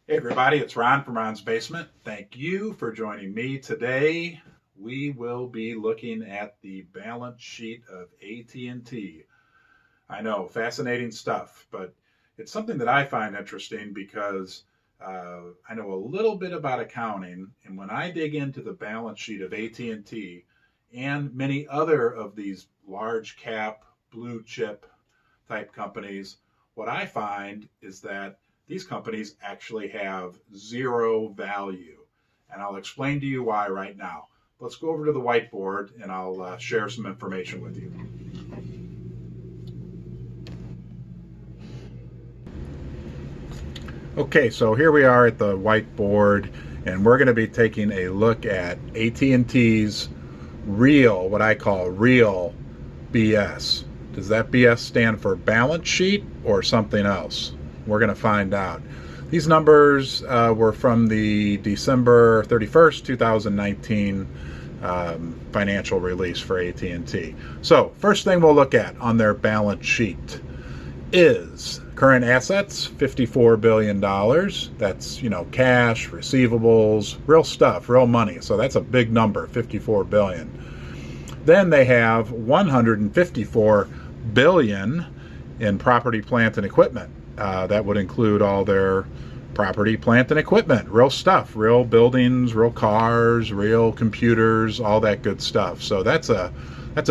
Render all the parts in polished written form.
Hey everybody, it's Ron from Ron's Basement. Thank you for joining me today. We will be looking at the balance sheet of AT&T. I know, fascinating stuff, but it's something that I find interesting because I know a little bit about accounting, and when I dig into the balance sheet of AT&T and many other of these large cap blue chip type companies, what I find is that these companies actually have zero value. And I'll explain to you why right now. Let's go over to the whiteboard and I'll share some information with you. Okay, so here we are at the whiteboard, and we're going to be taking a look at AT&T's real, what I call real BS. Does that BS stand for balance sheet or something else? We're going to find out. These numbers were from the December 31st, 2019 financial release for AT&T. So first thing we'll look at on their balance sheet is current assets, $54 billion. That's, cash, receivables, real stuff, real money. So that's a big number, $54 billion. Then they have $154 billion in property, plant, and equipment. That would include all their property, plant, and equipment, real stuff, real buildings, real cars, real computers, all that good stuff. So that's a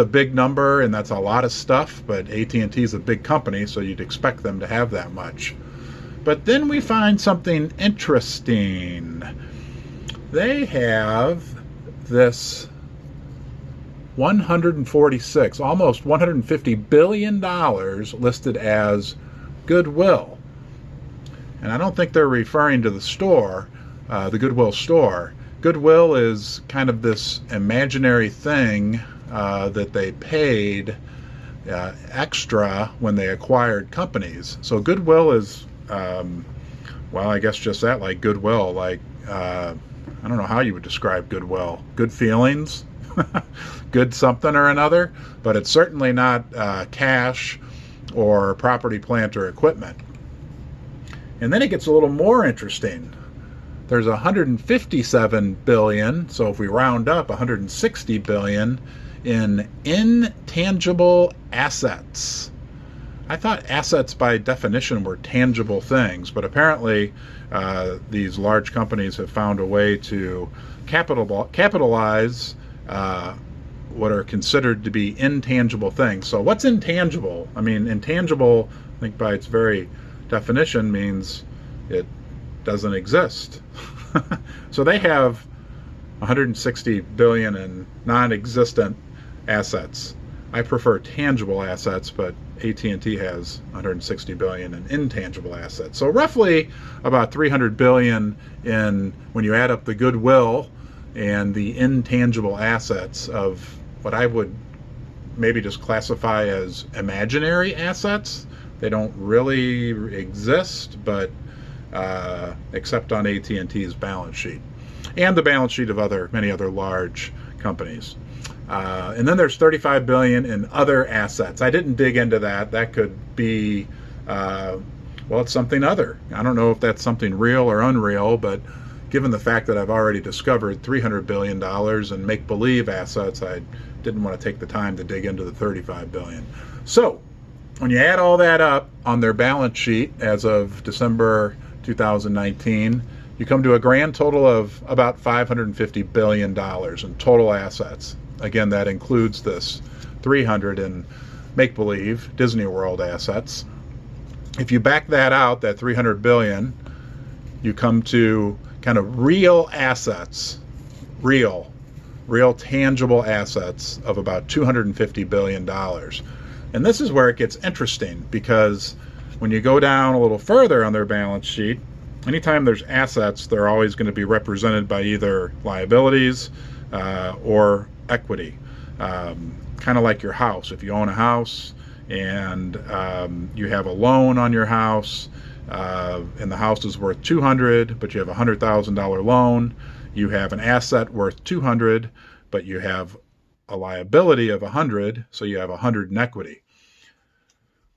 big number, and that's a lot of stuff, but AT&T is a big company, so you'd expect them to have that much. But then we find something interesting. They have this 146, almost $150 billion listed as Goodwill. And I don't think they're referring to the store, the Goodwill store. Goodwill is kind of this imaginary thing that they paid extra when they acquired companies. So Goodwill is, I guess just that, like Goodwill, like, I don't know how you would describe Goodwill. Good feelings? Good something or another, but it's certainly not cash or property, plant, or equipment. And then it gets a little more interesting. There's 157 billion, so if we round up, 160 billion in intangible assets. I thought assets by definition were tangible things, but apparently these large companies have found a way to capitalize what are considered to be intangible things. So what's intangible? I mean, intangible, I think by its very definition, means it doesn't exist. So they have 160 billion in non-existent assets. I prefer tangible assets, but AT&T has 160 billion in intangible assets. So roughly about 300 billion in, when you add up the goodwill and the intangible assets of what I would maybe just classify as imaginary assets. They don't really exist, but except on AT&T's balance sheet and the balance sheet of many other large companies. And then there's 35 billion in other assets. I didn't dig into that. That could be, it's something other. I don't know if that's something real or unreal, but given the fact that I've already discovered $300 billion in make-believe assets, I didn't want to take the time to dig into the 35 billion. So when you add all that up on their balance sheet as of December 2019, you come to a grand total of about $550 billion in total assets. Again, that includes this 300 in make-believe Disney World assets. If you back that out, that 300 billion, you come to kind of real assets, real tangible assets of about $250 billion. And this is where it gets interesting, because when you go down a little further on their balance sheet, anytime there's assets, they're always going to be represented by either liabilities or equity. Kind of like your house. If you own a house and you have a loan on your house, and the house is worth 200, but you have a $100,000 loan, you have an asset worth 200, but you have a liability of 100, so you have 100 in equity.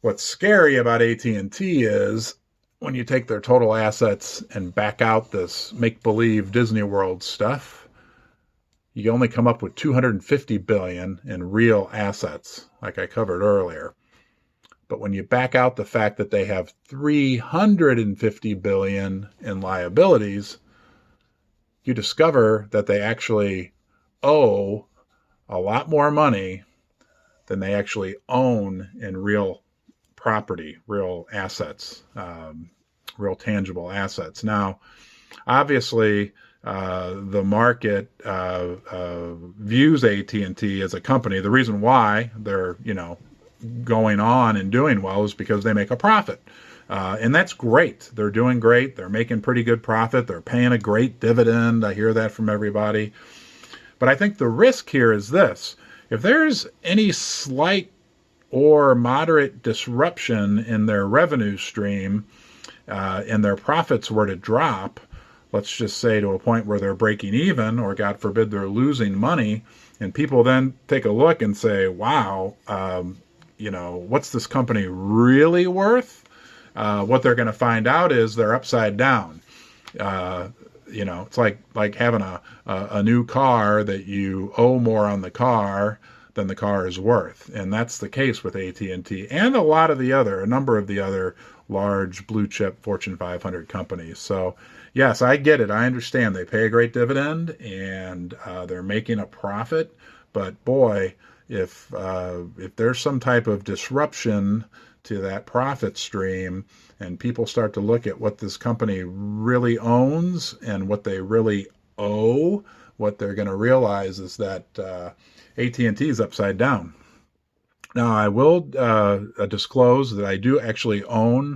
What's scary about AT&T is when you take their total assets and back out this make-believe Disney World stuff, you only come up with 250 billion in real assets, like I covered earlier. But when you back out the fact that they have 350 billion in liabilities, you discover that they actually owe a lot more money than they actually own in real property, real assets, real tangible assets. Now, obviously, the market views AT&T as a company. The reason why they're, going on and doing well is because they make a profit. And that's great. They're doing great. They're making pretty good profit. They're paying a great dividend. I hear that from everybody. But I think the risk here is this. If there's any slight or moderate disruption in their revenue stream and their profits were to drop, let's just say to a point where they're breaking even, or God forbid they're losing money, and people then take a look and say, wow, what's this company really worth? What they're going to find out is they're upside down. It's like having a new car that you owe more on the car than the car is worth. And that's the case with AT&T and a number of the other large blue chip Fortune 500 companies. So yes, I get it. I understand they pay a great dividend and they're making a profit. But boy, if there's some type of disruption to that profit stream and people start to look at what this company really owns and what they really owe, what they're going to realize is that AT&T is upside down. Now, I will disclose that I do actually own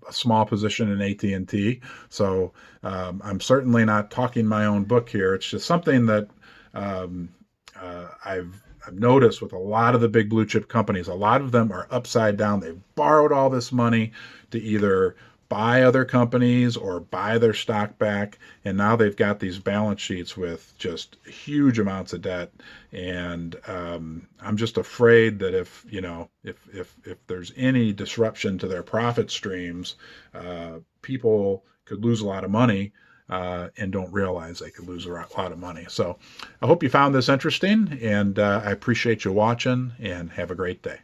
a small position in AT&T, so I'm certainly not talking my own book here. It's just something that I've noticed with a lot of the big blue chip companies. A lot of them are upside down. They've borrowed all this money to either buy other companies or buy their stock back, and now they've got these balance sheets with just huge amounts of debt. And I'm just afraid that if there's any disruption to their profit streams, people could lose a lot of money and don't realize they could lose a lot of money. So I hope you found this interesting, and I appreciate you watching, and have a great day.